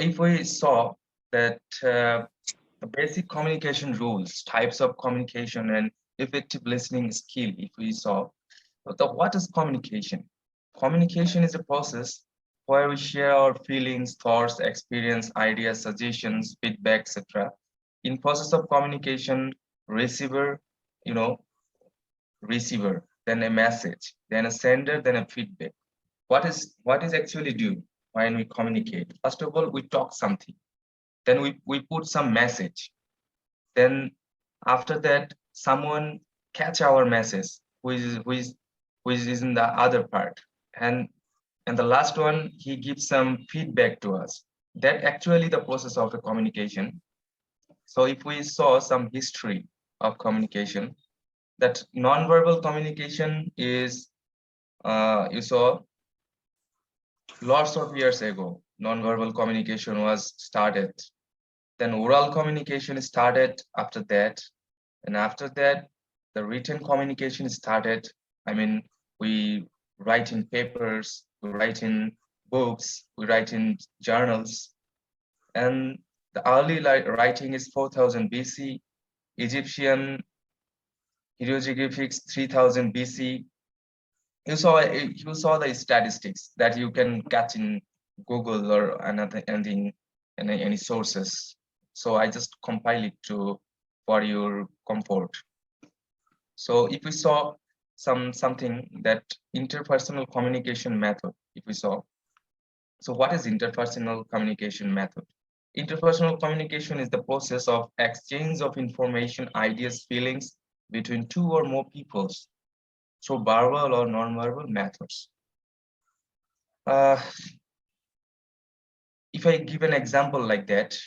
if we saw that the basic communication rules, types of communication, and effective listening skill, if we saw, what is communication? Communication is a process where we share our feelings, thoughts, experience, ideas, suggestions, feedback, etc. In process of communication, receiver, you know, receiver, then a message, then a sender, then a feedback. What is actually do when we communicate? First of all, we talk something, then we put some message, then after that someone catch our message, which is in the other part, and the last one, he gives some feedback to us. That actually the process of the communication. So if we saw some history of communication, that nonverbal communication is you saw lots of years ago, nonverbal communication was started. Then oral communication started after that. And after that, the written communication started. I mean, we write in papers, we write in books, we write in journals. And the early writing is 4000 BC, Egyptian hieroglyphics 3000 BC. You saw the statistics that you can catch in Google or another anything, any sources. So I just compile it to for your comfort. So if we saw something that interpersonal communication method, if we saw, so what is interpersonal communication method? Interpersonal communication is the process of exchange of information, ideas, feelings between two or more peoples through verbal or non-verbal methods. Uh, if I give an example like that,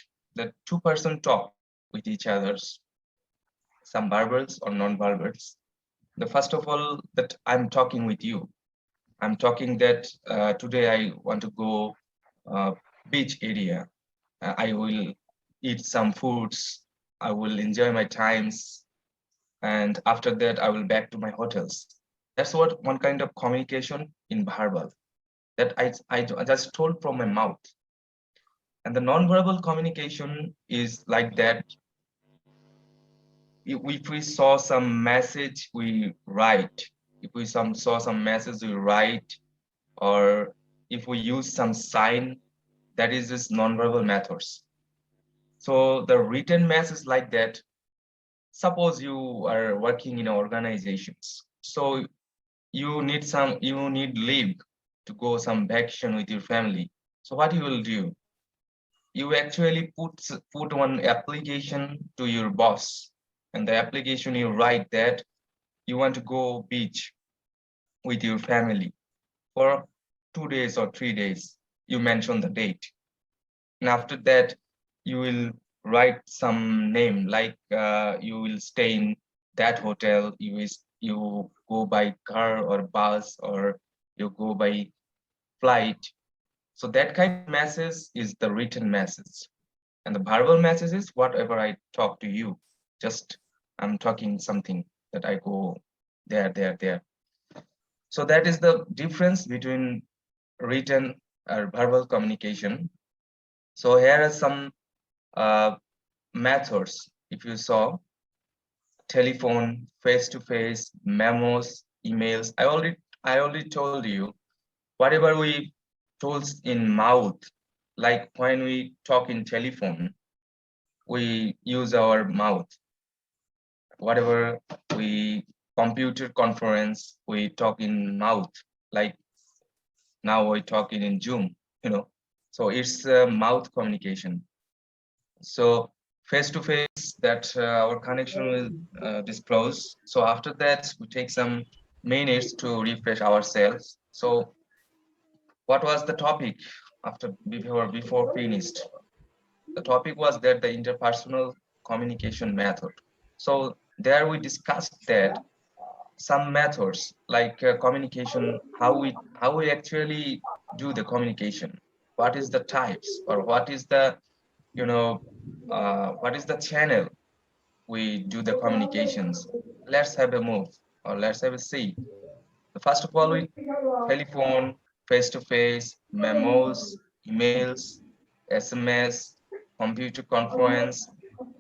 two-person talk with each others, some verbals or non-verbals. The first of all, that I'm talking with you. I'm talking that today I want to go beach area. I will eat some foods. I will enjoy my times, and after that I will back to my hotels. That's what one kind of communication in verbal that I just told from my mouth. And the non-verbal communication is like that. If we saw some message, we write. If we saw some message, we write. Or if we use some sign, that is just non-verbal methods. So the written message like that, suppose you are working in organizations. So you need leave to go some vacation with your family. So what you will do? You actually put one application to your boss, and the application you write that you want to go beach with your family for 2 days or 3 days. You mention the date, and after that you will write some name like you will stay in that hotel. You go by car or bus, or you go by flight. So that kind of message is the written message. And the verbal message is whatever I talk to you. Just I'm talking something that I go there, there, there. So that is the difference between written or verbal communication. So here are some uh, methods. If you saw telephone, face-to-face, memos, emails. I already told you whatever we told in mouth, like when we talk in telephone, we use our mouth. Whatever we computer conference, we talk in mouth, like now we talking in Zoom, So it's mouth communication. So face to face, that our connection will disclose. So after that, we take some minutes to refresh ourselves. So what was the topic after before finished? The topic was that the interpersonal communication method. So there we discussed that some methods like communication, how we actually do the communication, what is the types, or you know what is the channel we do the communications. Let's have a move, or let's have a see. First of all, we telephone, face to face, memos, emails. SMS, computer conference,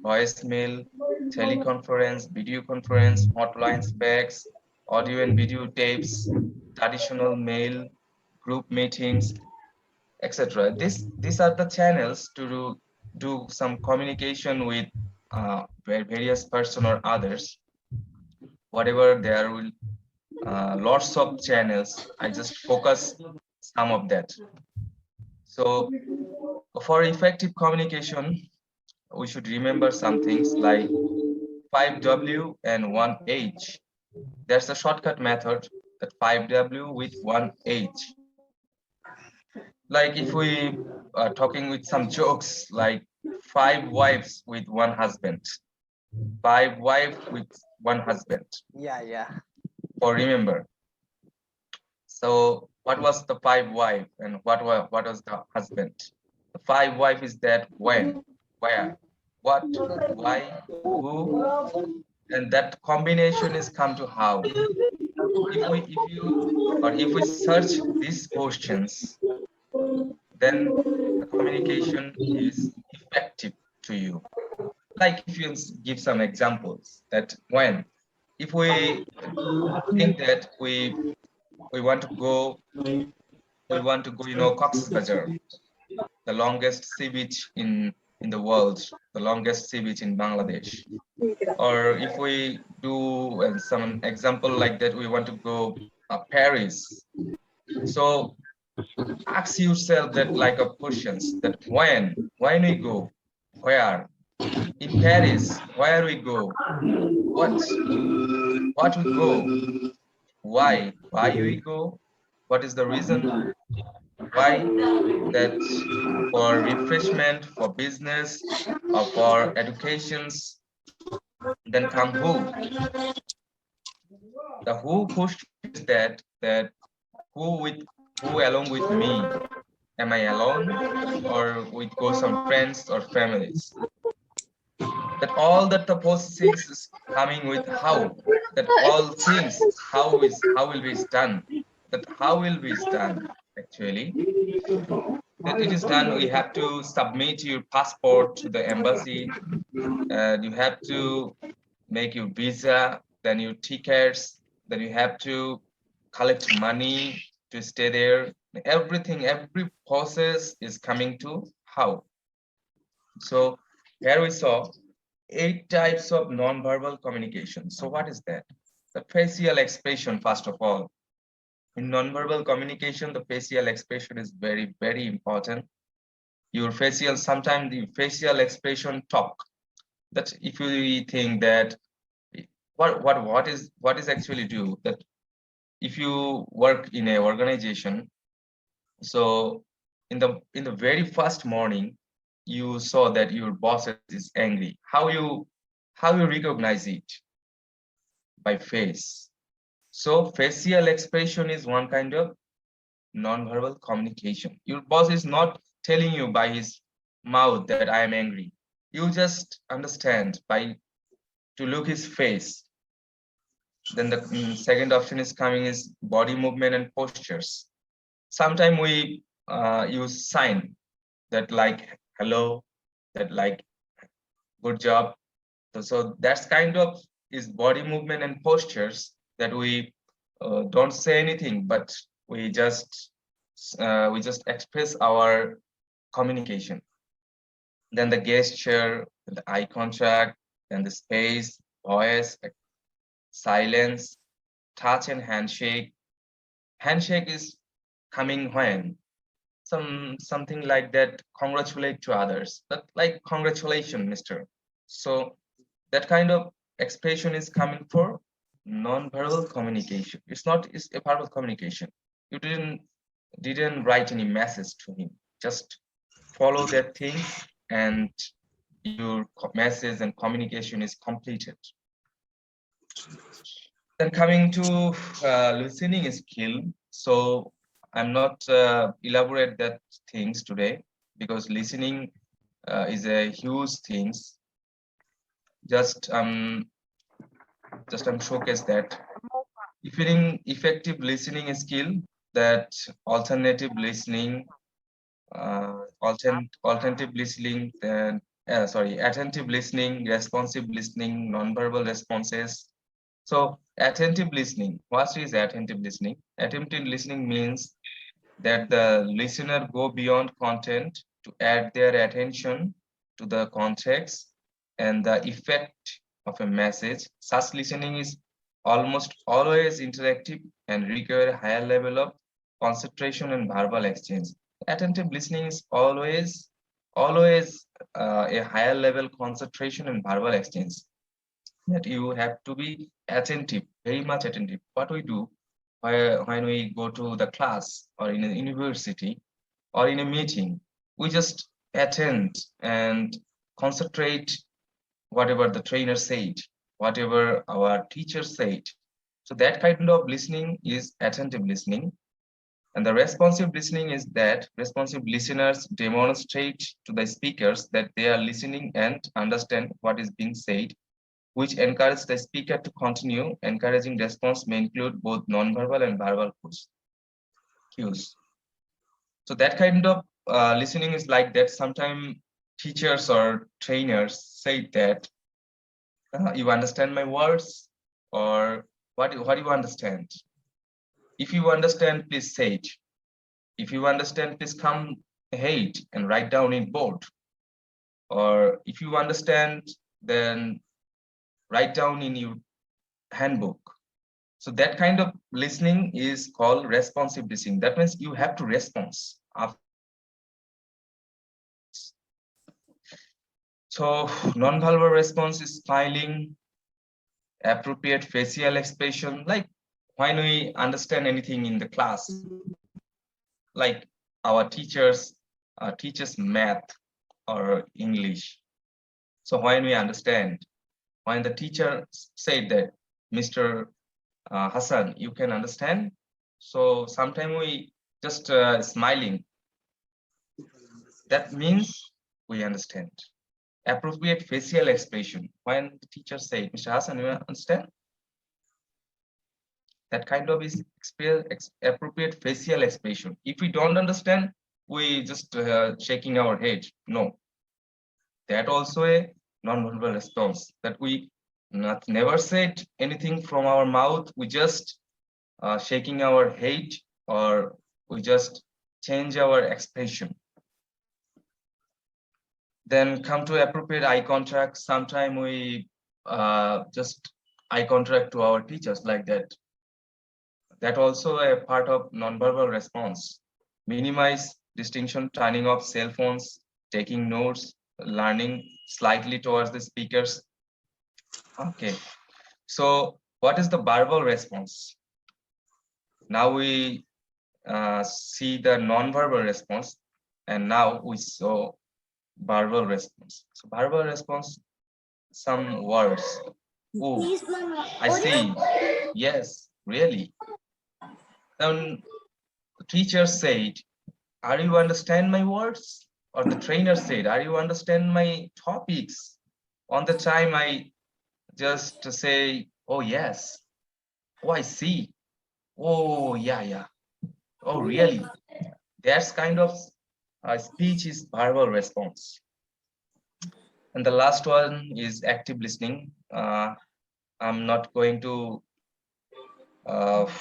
voicemail, teleconference, video conference, hotlines, fax, audio and video tapes, traditional mail, group meetings, etc. These are the channels to do some communication with various person or others. Whatever there will lots of channels. I just focus some of that. So for effective communication, we should remember some things like 5W and 1H. There's a shortcut method, that 5W with 1H. Like if we are talking with some jokes, like 5 wives with 1 husband, 5 wives with 1 husband. Yeah. Or remember. So what was the 5 wife and what was the husband? The 5 wife is that when, where, what, why, who, and that combination is come to how. If we search these questions, then the communication is effective to you. Like if you give some examples, that when, if we think that we want to go, Cox's Bazar, the longest sea beach in the world, the longest sea beach in Bangladesh. Or if we do some example like that, we want to go Paris. So ask yourself that like a questions, that when we go, where, in Paris, where we go, what we go, why we go, what is the reason, why, that for refreshment, for business, or for educations. Then come who. The who question is that who along with me. Am I alone or with go some friends or families? That all that the processings is coming with how. That all things how will be done. That how will be done actually. That it is done, we have to submit your passport to the embassy, and you have to make your visa, then your tickets, then you have to collect money to stay there. Everything, every process is coming to how. So here we saw 8 types of non-verbal communication. So what is that? The facial expression, first of all. In non-verbal communication, the facial expression is very, very important. Your facial, sometimes the facial expression talk. That if you think that what is actually do, that if you work in a organization, so in the very first morning you saw that your boss is angry, how you recognize it? By face. So facial expression is one kind of non-verbal communication. Your boss is not telling you by his mouth that I am angry. You just understand by to look his face. Then the second option is coming is body movement and postures. Sometimes we use sign, that like hello, that like good job. So that's kind of is body movement and postures, that we don't say anything, but we just express our communication. Then the gesture, the eye contact, then the space, voice, silence, touch and handshake. Handshake is coming when something like that, congratulate to others, that like congratulations, mister. So that kind of expression is coming for non-verbal communication. It's a verbal communication. You didn't write any message to him, just follow that things and your message and communication is completed. Then coming to listening skill. So I'm not elaborate that things today, because listening is a huge things. Just showcase that. Effective listening skill, that alternative listening, alternative listening, then attentive listening, responsive listening, nonverbal responses. So attentive listening, what is attentive listening? Attentive listening means that the listener go beyond content to add their attention to the context and the effect of a message. Such listening is almost always interactive and require a higher level of concentration and verbal exchange. Attentive listening is always a higher level concentration and verbal exchange, that you have to be attentive, very much attentive. What we do when we go to the class or in a university or in a meeting, we just attend and concentrate whatever the trainer said, whatever our teacher said. So that kind of listening is attentive listening. And the responsive listening is that responsive listeners demonstrate to the speakers that they are listening and understand what is being said, which encourages the speaker to continue. Encouraging response may include both nonverbal and verbal cues. So that kind of listening is like that. Sometimes teachers or trainers say that you understand my words, or what do you understand? If you understand, please say it. If you understand, please come ahead and write down in board. Or if you understand, then write down in your handbook. So that kind of listening is called responsive listening. That means you have to respond after words. So non-verbal response is smiling, appropriate facial expression, like when we understand anything in the class, like our teachers teaches math or English. So when we understand, when the teacher said that, Mr. Hassan, you can understand. So sometimes we just smiling. That means we understand. Appropriate facial expression. When the teacher said, Mr. Hassan, you understand? That kind of is appropriate facial expression. If we don't understand, we just shaking our head. No, that also a non-verbal response, that we never said anything from our mouth. We just shaking our head, or we just change our expression. Then come to appropriate eye contact. Sometimes we just eye contact to our teachers like that. That also a part of nonverbal response. Minimize distinction, turning off cell phones, taking notes, learning slightly towards the speakers. Okay, so what is the verbal response? Now we see the nonverbal response, and now we saw verbal response. So verbal response, some words. Oh, I see. Yes, really. Then the teacher said, "Are you understand my words?" Or the trainer said, "Are you understand my topics?" On the time I just say, "Oh yes." "Oh, I see." "Oh yeah, yeah." "Oh really?" That's kind of speech is verbal response. And the last one is active listening. I'm not going to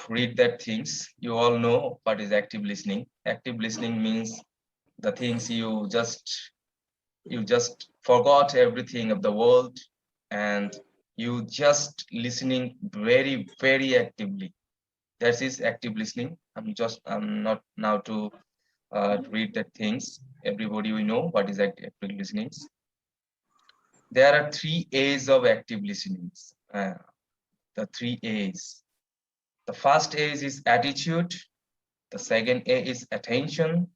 read that things. You all know what is active listening. Active listening means the things you just forgot everything of the world, and you just listening very actively. That is active listening. I'm not now to read the things. Everybody we know what is active listening. There are 3 A's of active listening. The 3 A's. The first A is attitude. The second A is attention.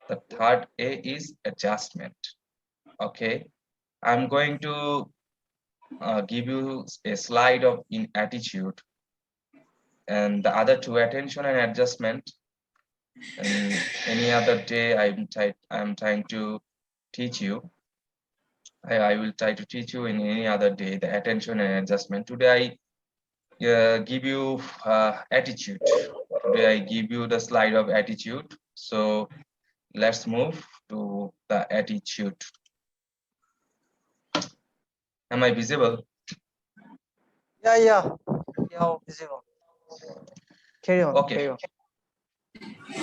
The third A is adjustment. Okay, I'm going to give you a slide of in attitude, and the other two, attention and adjustment. And any other day I'm trying to teach you. I will try to teach you in any other day the attention and adjustment. Today I give you attitude. Today I give you the slide of attitude. So Let's move to the attitude. Am I visible? Yeah, visible. Carry on. Okay. Carry on.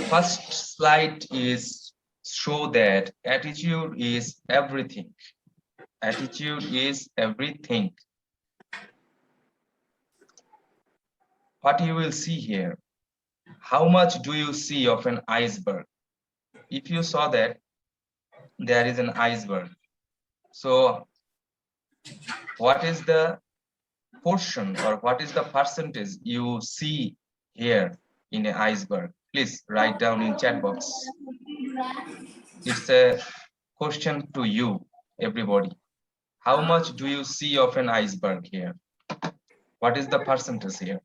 First slide is show that attitude is everything. Attitude is everything. What you will see here, how much do you see of an iceberg? If you saw that there is an iceberg, so what is the portion or what is the percentage you see here in an iceberg? Please write down in chat box. It's a question to you, everybody. How much do you see of an iceberg here? What is the percentage here?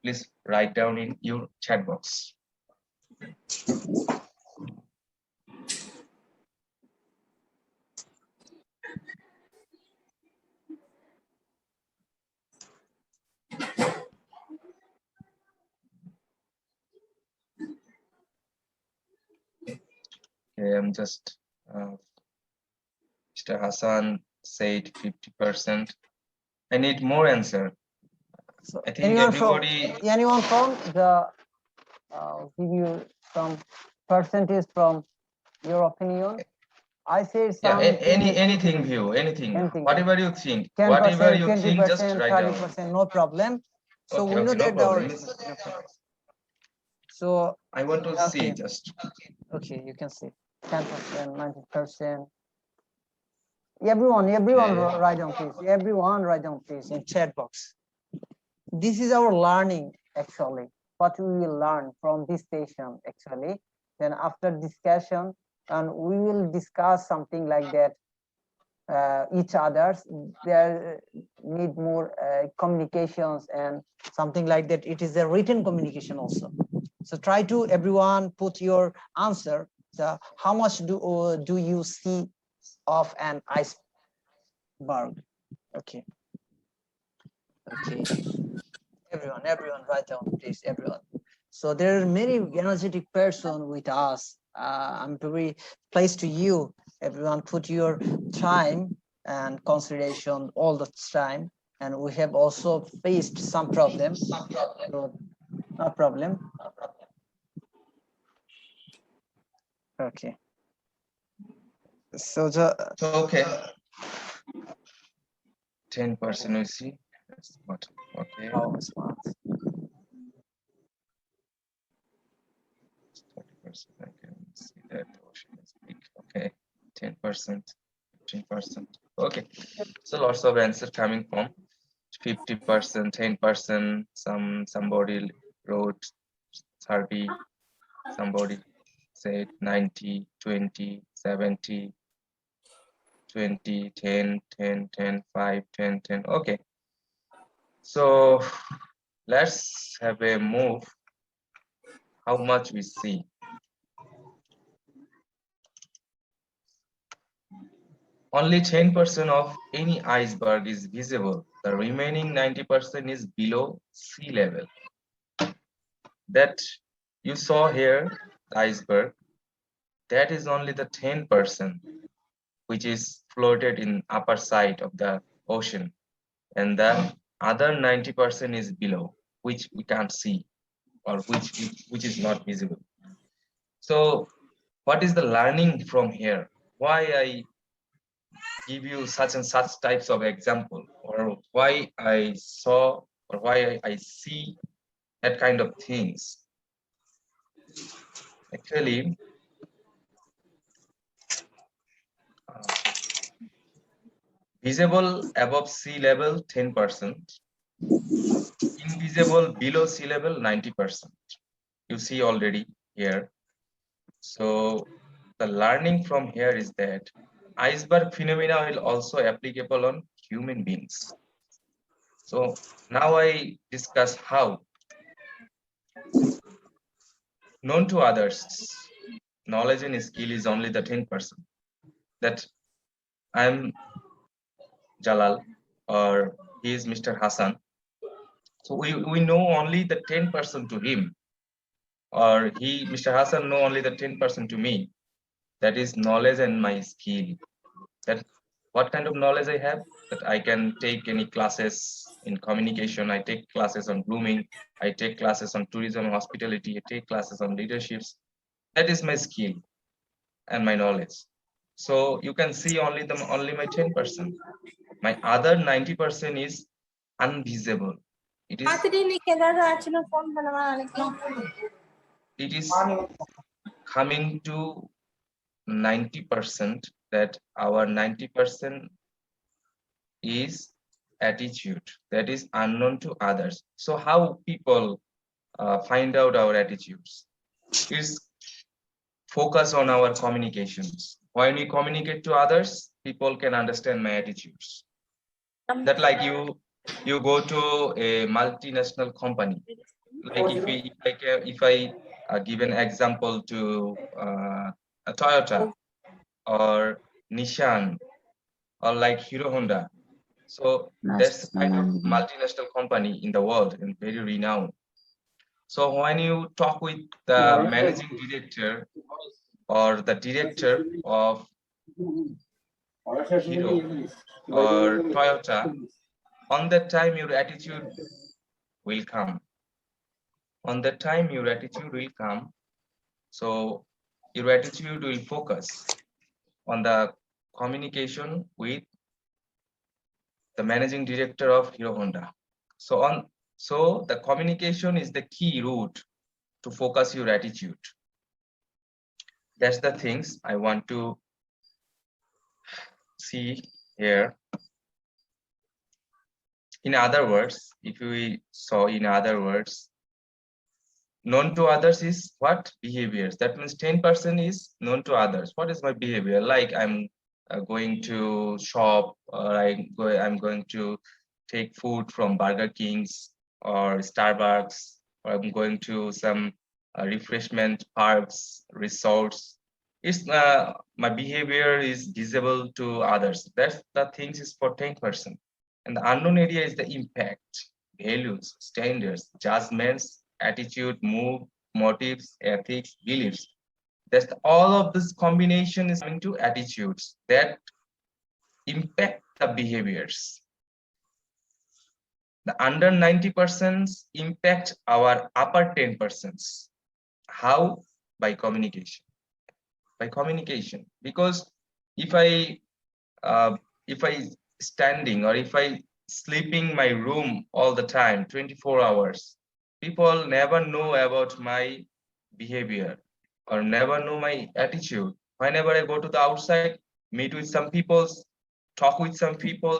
Please write down in your chat box. Okay, I'm just Mr. Hassan said 50%. I need more answer. So I think everybody. Anyone from the give you some percentage from your opinion? I say some. Anything view, anything. Whatever you think. 10%, whatever you 20%, think, just write down. 30%, no problem. So Okay, we know okay, no that problem. So I want to see just. Okay, you can see 10%, 90%. Everyone, Okay. write down please. Everyone write down please in chat box. This is our learning actually. What we will learn from this session actually. Then after discussion, and we will discuss something like that. Each others, there need more communications and something like that. It is a written communication also. So try to everyone put your answer. How much do you see of an iceberg? Okay. Everyone write down please, everyone. So there are many energetic person with us. I'm very pleased to you. Everyone put your time and consideration all the time, and we have also faced some problems. So, no problem. Okay. So okay. 10% we see. That's what. Okay. How smart. 30%. I can see that the ocean is big. Okay. 10%, 15%. Okay. So lots of answers coming from 50%, 10%. Somebody wrote 30. Somebody said 90, 20, 70, 20, 10, 10, 10, 5, 10, 10. Okay. So let's have a move. How much we see. Only 10% of any iceberg is visible. The remaining 90% is below sea level. That you saw here, the iceberg, that is only the 10% which is floated in upper side of the ocean. And the other 90% is below, which we can't see or which is not visible. So what is the learning from here? Why I give you such and such types of example, or why I saw or why I see that kind of things? Actually, visible above sea level 10%, invisible below sea level 90%. You see already here. So the learning from here is that iceberg phenomena will also applicable on human beings. So now I discuss how. Known to others, knowledge and skill is only the 10%. That I'm Jalal or he is Mr. Hassan. So we know only the 10% to him or Mr. Hassan know only the 10% to me. That is knowledge and my skill. That what kind of knowledge I have, that I can take any classes in communication. I take classes on grooming. I take classes on tourism and hospitality. I take classes on leaderships. That is my skill and my knowledge. So you can see only my 10%. My other 90% is unvisible. It is coming to 90%, that our 90% is attitude that is unknown to others. So how people find out our attitudes is focus on our communications. When we communicate to others, people can understand my attitudes. That like you go to a multinational company, like if I give an example to a Toyota or Nissan or like Hero Honda. So that's the kind of multinational company in the world and very renowned. So when you talk with the managing director or the director of Hero or Toyota, on that time your attitude will come. On that time your attitude will come. So your attitude will focus on the communication with the managing director of Hero Honda. So the communication is the key route to focus your attitude. That's the things I want to see here. In other words, if we saw in other words, known to others is what? Behaviors. That means 10% is known to others. What is my behavior? Like I'm going to shop, or I'm going to take food from Burger Kings or Starbucks, or I'm going to some refreshment parks, resorts. It's my behavior is visible to others. That's the things is for 10%. And the unknown area is the impact, values, standards, judgments, attitude, motives, ethics, beliefs. That's all of this combination is coming to attitudes that impact the behaviors. The under 90% impact our upper 10%. How? By communication. By communication. Because if I standing, or if I sleeping my room all the time 24 hours, people never know about my behavior or never know my attitude. Whenever I go to the outside, meet with some people, talk with some people,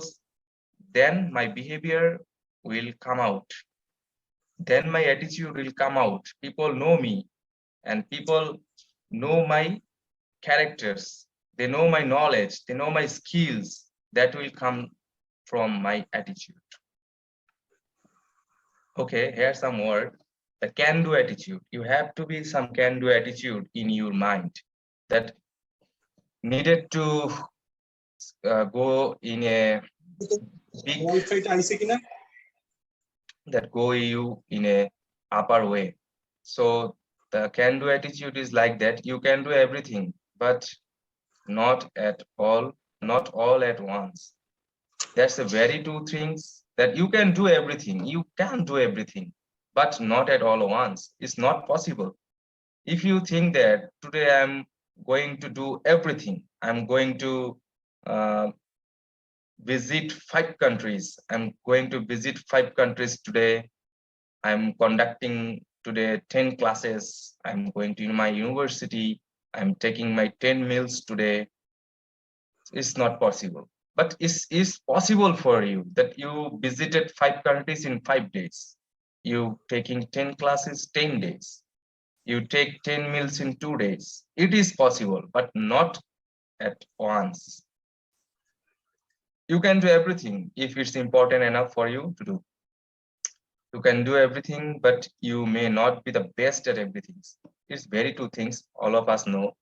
then my behavior will come out, then my attitude will come out. People know me, and people know my characters, they know my knowledge, they know my skills. That will come from my attitude. Okay, here's some word. The can-do attitude. You have to be some can-do attitude in your mind that needed to go in a big, that go you in a upper way. So the can-do attitude is like that. You can do everything, but not at all, not all at once. That's the very two things, that you can do everything. You can do everything, but not at all once. It's not possible. If you think that today I'm going to do everything, I'm going to visit 5 countries. I'm going to visit 5 countries today. I'm conducting today 10 classes. I'm going to my university. I'm taking my 10 meals today. It's not possible. But it's possible for you that you visited 5 countries in 5 days. You taking 10 classes, 10 days. You take 10 meals in 2 days. It is possible, but not at once. You can do everything if it's important enough for you to do. You can do everything, but you may not be the best at everything. It's very two things. All of us know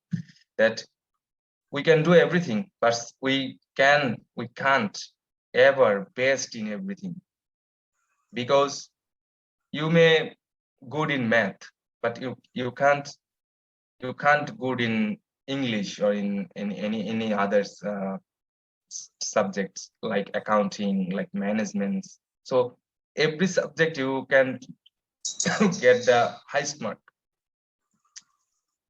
that we can do everything, but we can't ever best in everything, because you may good in math, but you can't good in English or in any others subjects like accounting, like management. So every subject you can get the highest mark.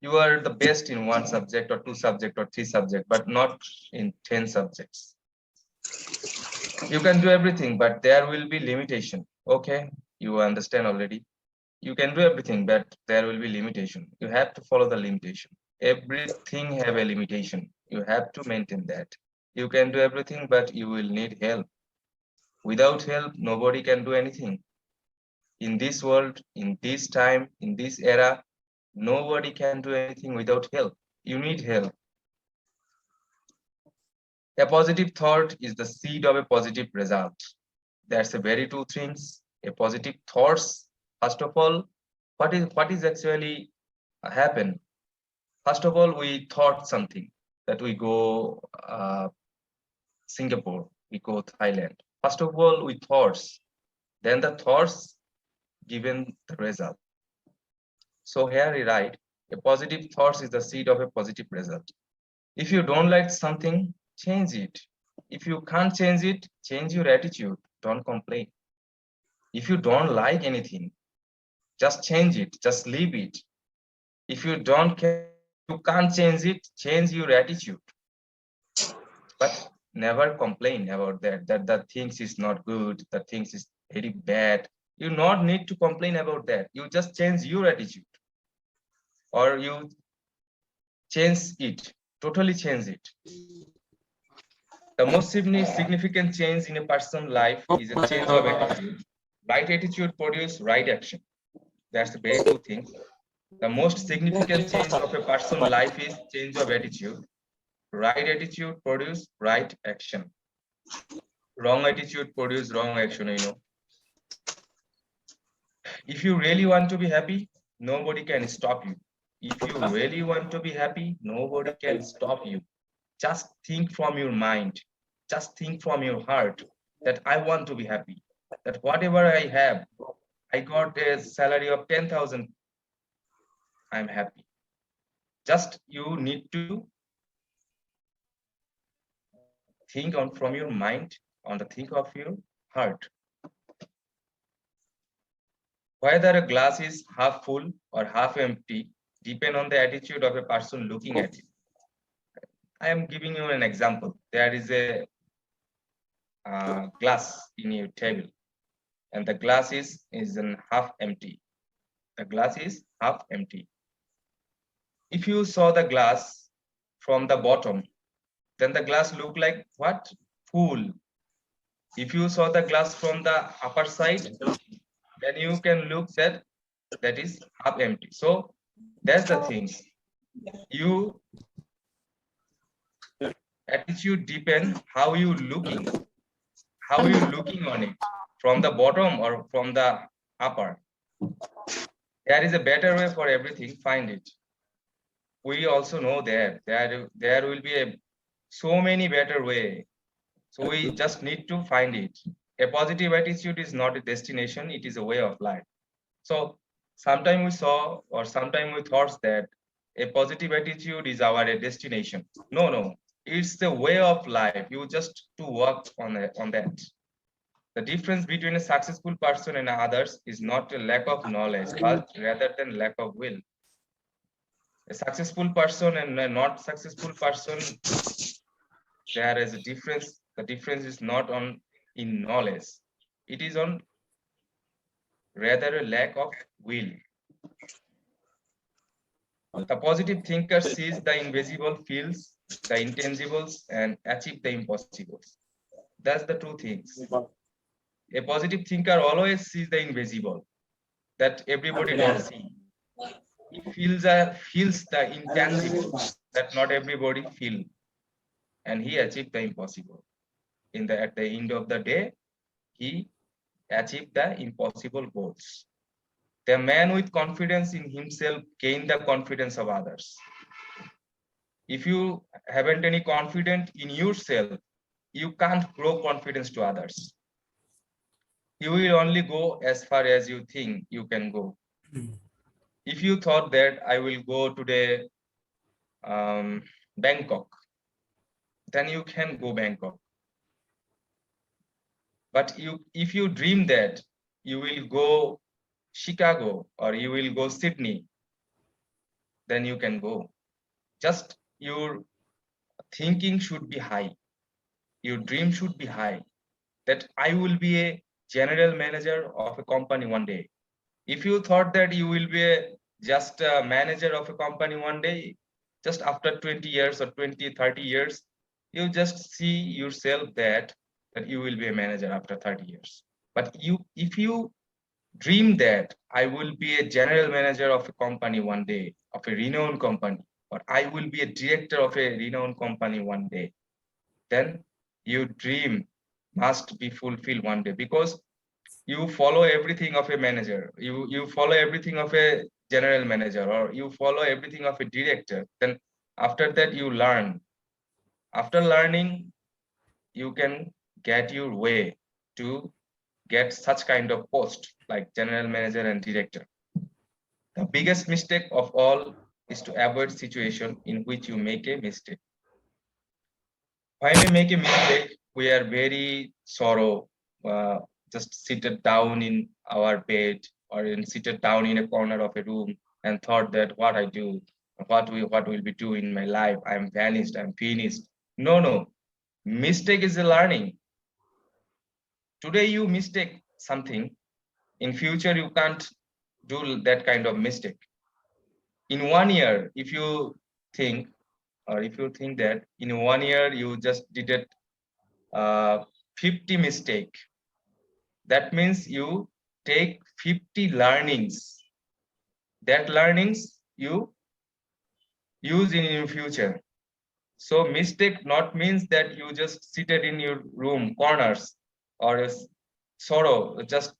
You are the best in one subject or two subject or three subject, but not in 10 subjects. You can do everything, but there will be limitation. Okay, you understand already. You can do everything, but there will be limitation. You have to follow the limitation. Everything have a limitation. You have to maintain that. You can do everything, but you will need help. Without help, nobody can do anything. In this world, in this time, in this era, nobody can do anything without help. You need help. A positive thought is the seed of a positive result. That's a very two things. A positive thoughts, first of all, what is actually happen? First of all, we thought something that we go Singapore, we go Thailand. First of all, we thoughts, then the thoughts given the result. So here we write, a positive thoughts is the seed of a positive result. If you don't like something, change it. If you can't change it, change your attitude. Don't complain. If you don't like anything, just change it, just leave it. If you don't care, you can't change it, change your attitude. But never complain about that the things is not good, the things is very bad. You not need to complain about that. You just change your attitude, or you change it, totally change it. The most significant change in a person's life is a change of attitude. Right attitude produces right action. That's the very two things. The most significant change of a person's life is change of attitude. Right attitude produces right action. Wrong attitude produces wrong action. If you really want to be happy, nobody can stop you. If you really want to be happy, nobody can stop you. Just think from your mind. Just think from your heart that I want to be happy. That whatever I have, I got a salary of 10,000. I'm happy. Just you need to think on from your mind, on the think of your heart. Whether a glass is half full or half empty depend on the attitude of a person looking at it. I am giving you an example. There is a glass in your table, and the glass is in half empty. The glass is half empty. If you saw the glass from the bottom, then the glass look like what? Full. If you saw the glass from the upper side, then you can look that is half empty. So that's the things. You attitude depend how you looking on it, from the bottom or from the upper. There is a better way for everything, find it. We also know there will be so many better way, so we just need to find it. A positive attitude is not a destination, it is a way of life. So sometimes we saw or sometimes we thought that a positive attitude is our destination. No, it's the way of life. You just to work on that. The difference between a successful person and others is not a lack of knowledge, but rather than lack of will. A successful person and a not successful person, there is a difference. The difference is not on in knowledge. It is on rather a lack of will. The positive thinker sees the invisible, feels the intangibles, and achieve the impossibles. That's the two things. A positive thinker always sees the invisible that everybody don't see. He feels the intangible that not everybody feel, and he achieved the impossible. At the end of the day, he achieved the impossible goals. The man with confidence in himself gain the confidence of others. If you haven't any confidence in yourself, you can't grow confidence to others. You will only go as far as you think you can go. If you thought that I will go today Bangkok, then you can go Bangkok. But if you dream that you will go Chicago or you will go Sydney, then you can go. Just your thinking should be high. Your dream should be high. That I will be a general manager of a company one day. If you thought that you will be just a manager of a company one day, just after 20 years or 20, 30 years, you just see yourself that you will be a manager after 30 years. But if you dream that I will be a general manager of a company one day, of a renowned company, or I will be a director of a renowned company one day, then your dream must be fulfilled one day, because you follow everything of a manager, you follow everything of a general manager, or you follow everything of a director. Then after that you learn. After learning, you can get your way to get such kind of post like general manager and director. The biggest mistake of all is to avoid situation in which you make a mistake. When we make a mistake, we are very sorrow, uh, just seated down in our bed or seated down in a corner of a room and thought that what I do, what will be do in my life, I'm vanished, I'm finished. No, no. Mistake is a learning. Today you mistake something, in future you can't do that kind of mistake. In 1 year, if you think, or if you think that in 1 year you just did it 50 mistake, that means you take 50 learnings. That learnings you use in your future. So mistake not means that you just seated in your room corners, or sorrow just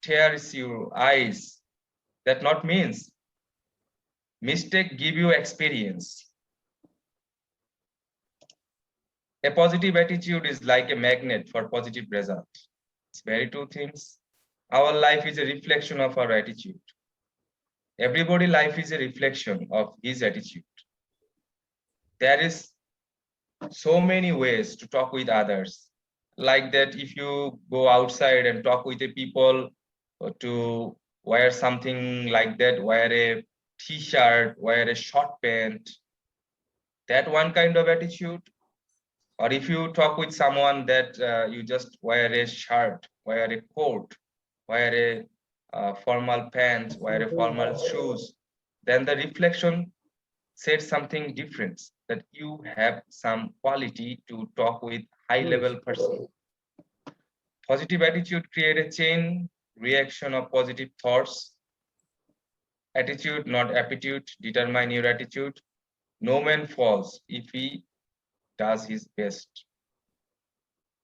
tears your eyes. That not means. Mistake give you experience. A positive attitude is like a magnet for positive result. It's very two things. Our life is a reflection of our attitude. Everybody life is a reflection of his attitude. There is so many ways to talk with others. Like that, if you go outside and talk with the people, or to wear something like that, wear a t-shirt, wear a short pant, that one kind of attitude. Or if you talk with someone that you just wear a shirt, wear a coat, wear a formal pants, wear a formal shoes, then the reflection said something different, that you have some quality to talk with high level person. Positive attitude create a chain reaction of positive thoughts. Attitude, not aptitude, determine your attitude. No man falls if he does his best.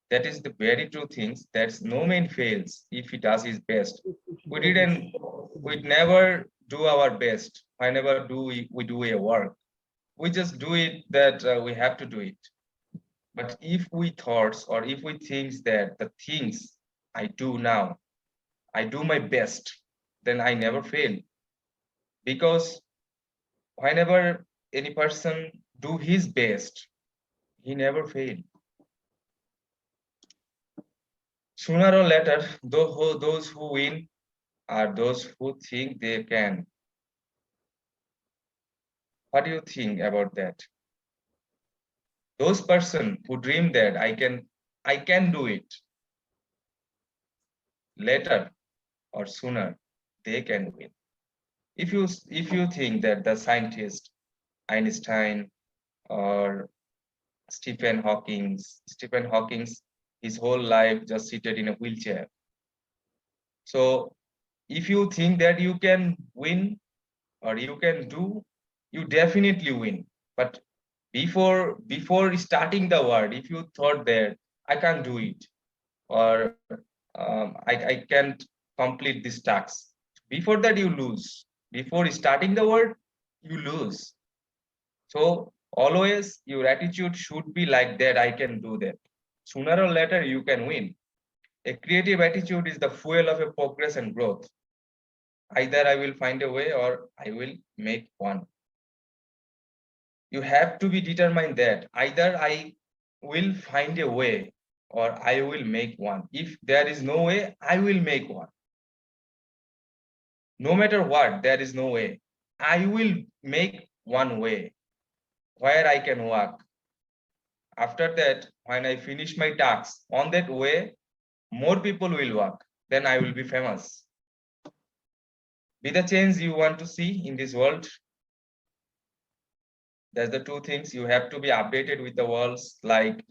That is the very true things. That no man fails if he does his best. We never do our best. Whenever we do a work, we just do it that we have to do it. But if we thoughts, or if we think that the things I do now, I do my best, then I never fail. Because whenever any person do his best, he never fail. Sooner or later, those who win are those who think they can. What do you think about that? Those person who dream that I can do it, later or sooner, they can win. If you think that the scientist Einstein or Stephen Hawking, his whole life just seated in a wheelchair. So if you think that you can win or you can do, you definitely win. But before starting the word, if you thought that I can't do it, or I can't complete this task, before that you lose. Before starting the word, you lose. So always your attitude should be like that, I can do that. Sooner or later you can win. A creative attitude is the fuel of a progress and growth. Either I will find a way or I will make one. You have to be determined that either I will find a way or I will make one. If there is no way, I will make one. No matter what, there is no way. I will make one way where I can walk. After that, when I finish my tasks on that way, more people will walk. Then I will be famous. Be the change you want to see in this world. That's the two things. You have to be updated with the worlds. Like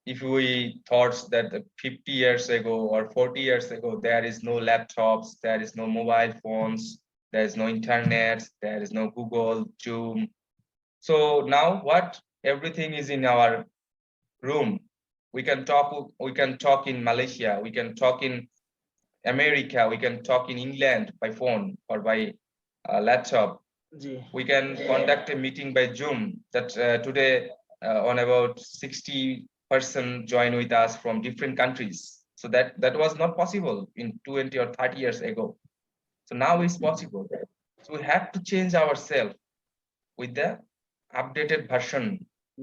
if we thought that 50 years ago or 40 years ago, there is no laptops, there is no mobile phones, there is no internet, there is no Google, Zoom. So now what? Everything is in our room. We can talk in Malaysia, we can talk in America, we can talk in England by phone or by laptop. We can conduct a meeting by Zoom that today on about 60% join with us from different countries. So that was not possible in 20 or 30 years ago. So now it's possible. So we have to change ourselves with the updated version